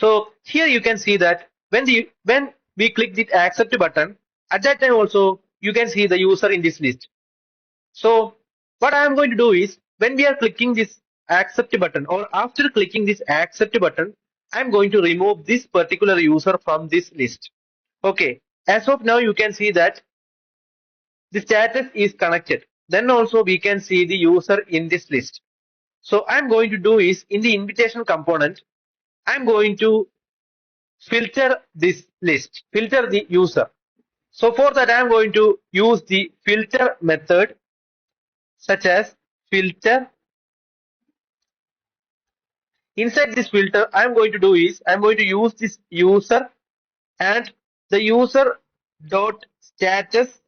So here you can see that when we click the accept button, at that time also you can see the user in this list. So what I am going to do is when we are clicking this accept button or after clicking this accept button, I am going to remove this particular user from this list. Okay, as of now you can see that the status is connected. Then also we can see the user in this list. So I'm going to do is in the invitation component, I'm going to filter this list, filter the user. So for that I'm going to use the filter method such as filter. Inside this filter, I'm going to do is I'm going to use this user and the user dot status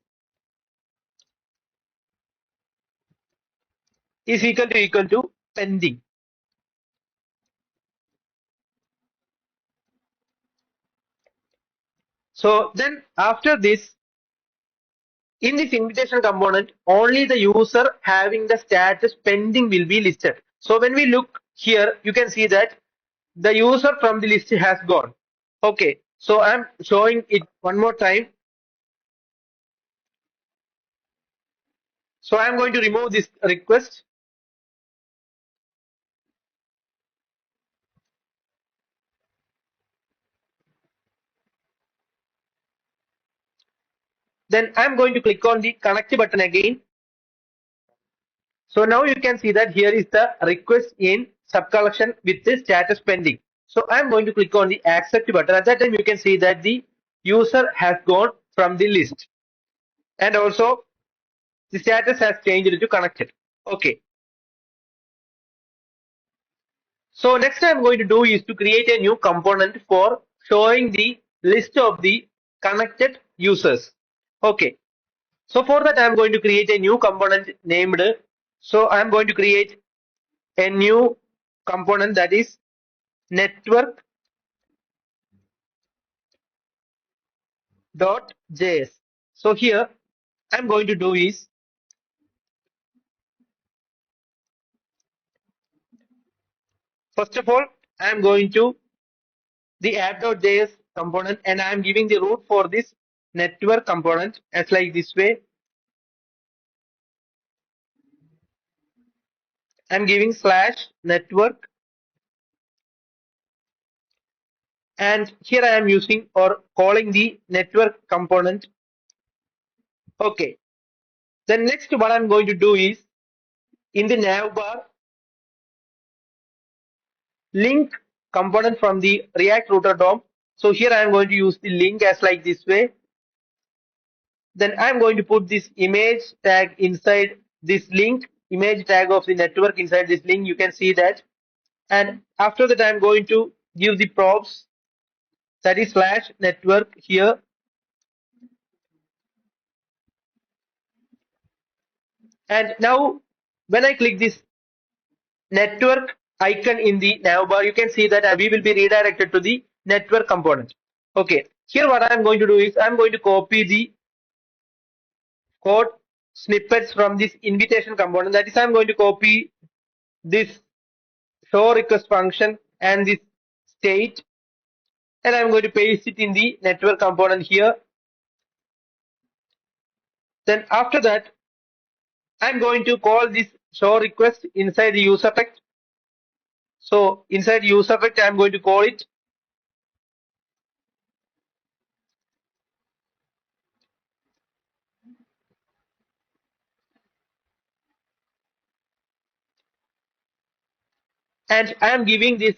is equal to pending. So then after this, in this invitation component, only the user having the status pending will be listed. So when we look here, you can see that the user from the list has gone. Okay, so I'm showing it one more time. So I'm going to remove this request. Then I'm going to click on the connect button again. So now you can see that here is the request in subcollection with the status pending. So I'm going to click on the accept button. At that time you can see that the user has gone from the list and also the status has changed to connected. Okay. So next I'm going to do is to create a new component for showing the list of the connected users. Okay. So for that I'm going to create a new component named. So I'm going to create a new component that is network dot js. So here I'm going to do is first of all I'm going to the app.js component and I'm giving the root for this network component as like this way. I'm giving slash network and here I am using or calling the network component. Okay. Then next what I'm going to do is in the navbar link component from the React router DOM. So here I am going to use the link as like this way. Then I'm going to put this image tag inside this link, image tag of the network inside this link. You can see that. And after that, I'm going to give the props that is slash network here. And now when I click this network icon in the navbar, you can see that we will be redirected to the network component. Okay. Here what I'm going to do is I'm going to copy the code snippets from this invitation component. That is, I'm going to copy this show request function and this state, and I'm going to paste it in the network component here. Then after that, I'm going to call this show request inside the user text. So inside user text, I'm going to call it. And I am giving this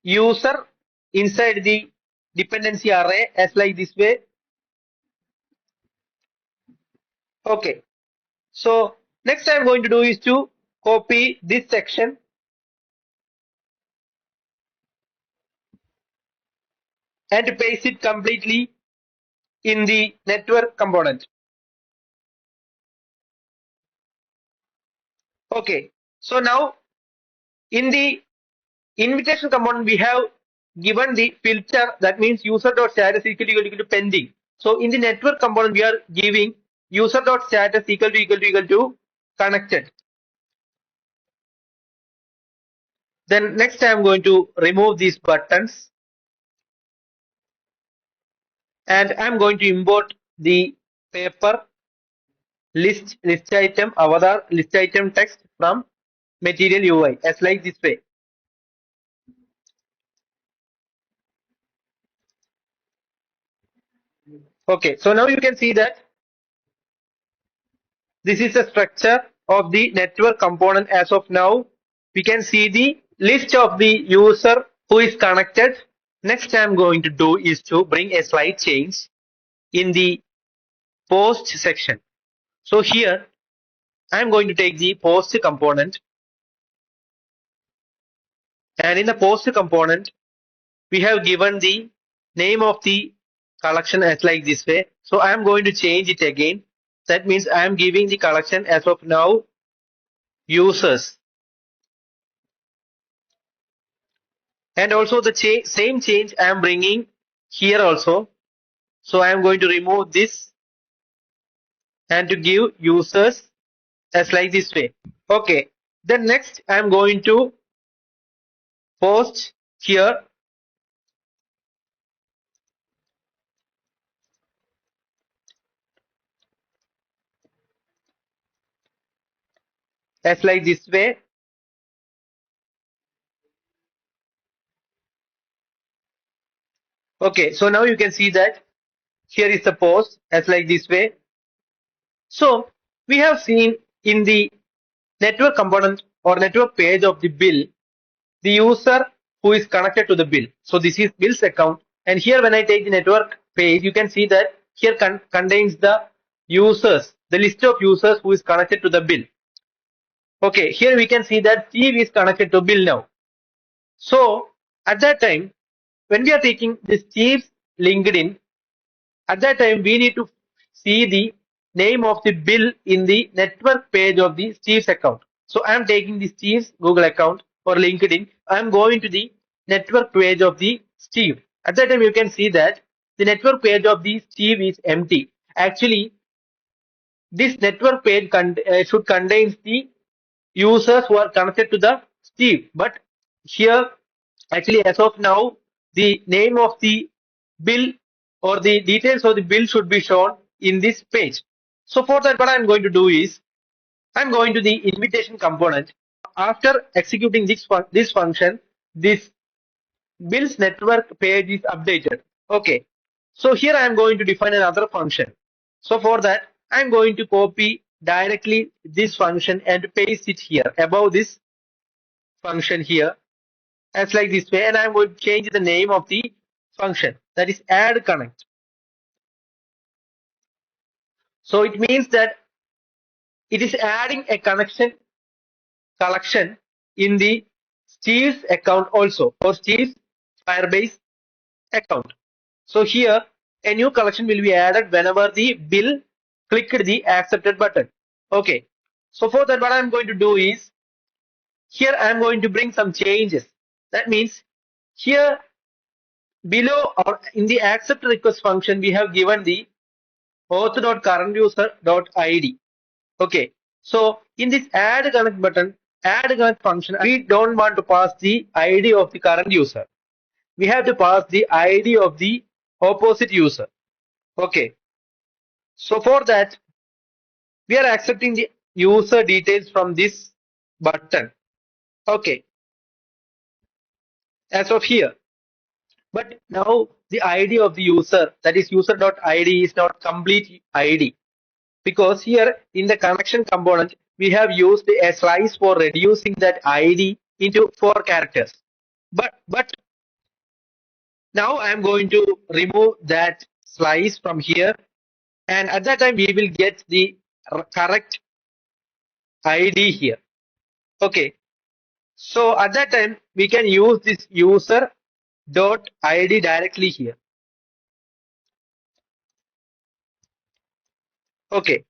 user inside the dependency array as like this way. Okay. So next I'm going to do is to copy this section and paste it completely in the network component. Okay. So now in the invitation component, we have given the filter that means user.status equal to pending. So in the network component, we are giving user.status equal to connected. Then next I'm going to remove these buttons, and I'm going to import the paper list item avatar list item text from material UI as like this way. Okay, so now you can see that this is the structure of the network component as of now. We can see the list of the user who is connected. Next I'm going to do is to bring a slight change in the post section. So here I'm going to take the post component, and in the post component we have given the name of the collection as like this way. So I am going to change it again. That means I am giving the collection as of now users, and also the same change I am bringing here also. So I am going to remove this and to give users as like this way. Okay, then next I am going to post here as like this way. Okay, so now you can see that here is the post as like this way. So we have seen in the network component or network page of the bill, the user who is connected to the bill. So this is bill's account. And here when I take the network page, you can see that here contains the users, the list of users who is connected to the bill. Okay, here we can see that Steve is connected to bill now. So at that time, when we are taking the Steve's LinkedIn, at that time we need to see the name of the bill in the network page of the Steve's account. So I am taking the Steve's Google account or LinkedIn. I am going to the network page of the Steve. At that time you can see that the network page of the Steve is empty. Actually, this network page should contain the users who are connected to the Steve. But here, actually, as of now, the name of the bill or the details of the bill should be shown in this page. So for that, what I'm going to do is I'm going to the invitation component. After executing this function, this bill's network page is updated. Okay. So here I am going to define another function. So for that, I'm going to copy directly this function and paste it here above this function here as like this way, and I'm going to change the name of the function, that is add connect. So it means that it is adding a connection collection in the Steve's account also, or Steve's Firebase account. So here a new collection will be added whenever the bill clicked the accepted button. Okay. So for that, what I'm going to do is here I'm going to bring some changes. That means here below or in the accept request function, we have given the auth.currentuser.id. Okay. So in this add connect button, add connect function, we don't want to pass the ID of the current user. We have to pass the ID of the opposite user. Okay. So for that, we are accepting the user details from this button. Okay. As of here. But now the ID of the user, that is user.id, is not complete ID, because here in the connection component we have used a slice for reducing that ID into 4 characters. But now I am going to remove that slice from here, and at that time we will get the correct ID here. Okay. So at that time we can use this user dot ID directly here. Okay.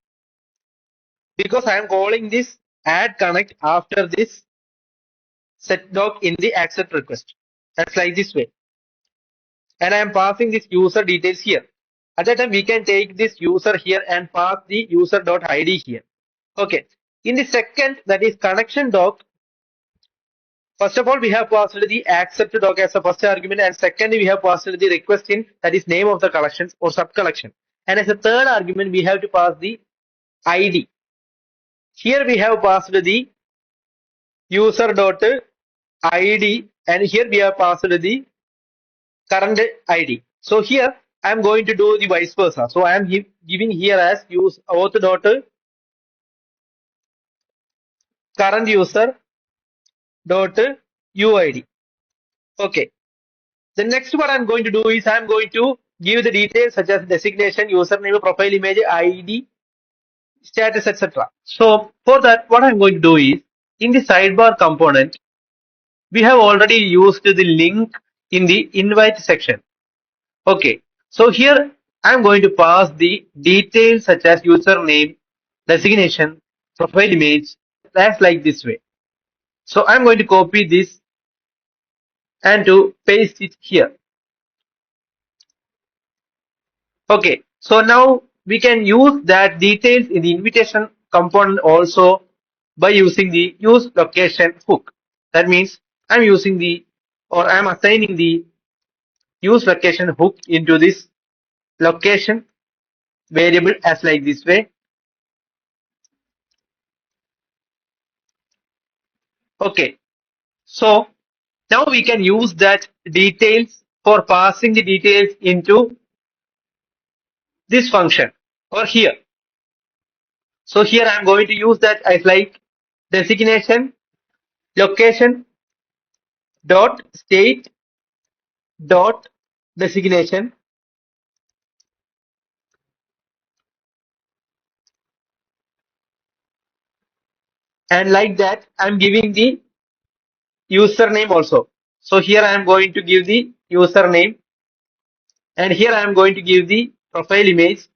Because I am calling this add connect after this set doc in the accept request. That's like this way. And I am passing this user details here. At that time, we can take this user here and pass the user.id here. Okay. In the second, that is connection doc, First of all, we have passed the accept doc as the first argument, and second, we have passed the request in, that is name of the collections or sub collection. And as a third argument, we have to pass the ID. Here we have passed the user dot ID, and here we have passed the current ID. So here I am going to do the vice versa. So I am giving here as use auth dot current user dot UID. Okay. The next what I'm going to do is I'm going to give the details such as designation, username, profile image, ID, status, etc. So for that, what I'm going to do is in the sidebar component, we have already used the link in the invite section. Okay. So here I'm going to pass the details such as username, designation, profile image, that's like this way. So I'm going to copy this and to paste it here. Okay, so now we can use that details in the invitation component also by using the use location hook. That means I'm using the, or I'm assigning the use location hook into this location variable as like this way. Okay, so now we can use that details for passing the details into this function or here. So here I'm going to use that as like designation location dot state dot designation, and like that I'm giving the username also. So here I am going to give the username, and here I am going to give the profile image.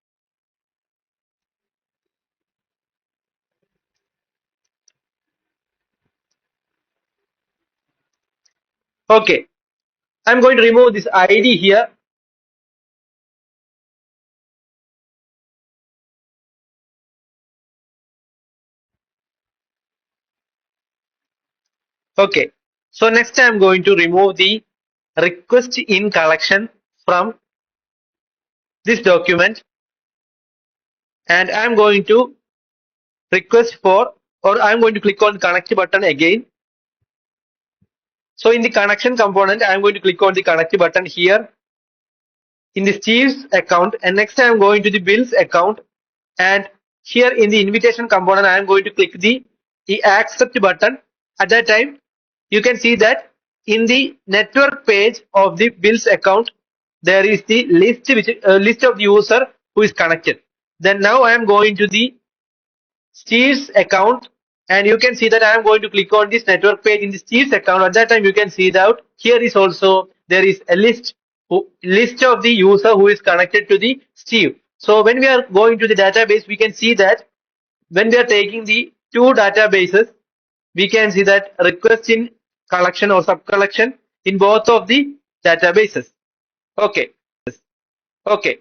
Okay, I'm going to remove this ID here. Okay, so next I'm going to remove the request in collection from this document, and I'm going to request for, or I'm going to click on connect button again. So in the connection component, I'm going to click on the connect button here in the Steve's account, and next I'm going to the Bill's account, and here in the invitation component I am going to click the accept button. At that time you can see that in the network page of the Bill's account there is the list which list of the user who is connected. Then now I am going to the Steve's account, and you can see that I am going to click on this network page in the Steve's account. At that time you can see that here is also there is a list of the user who is connected to the Steve. So when we are going to the database, we can see that when we are taking the two databases, we can see that request in collection or sub collection in both of the databases. Okay. Okay.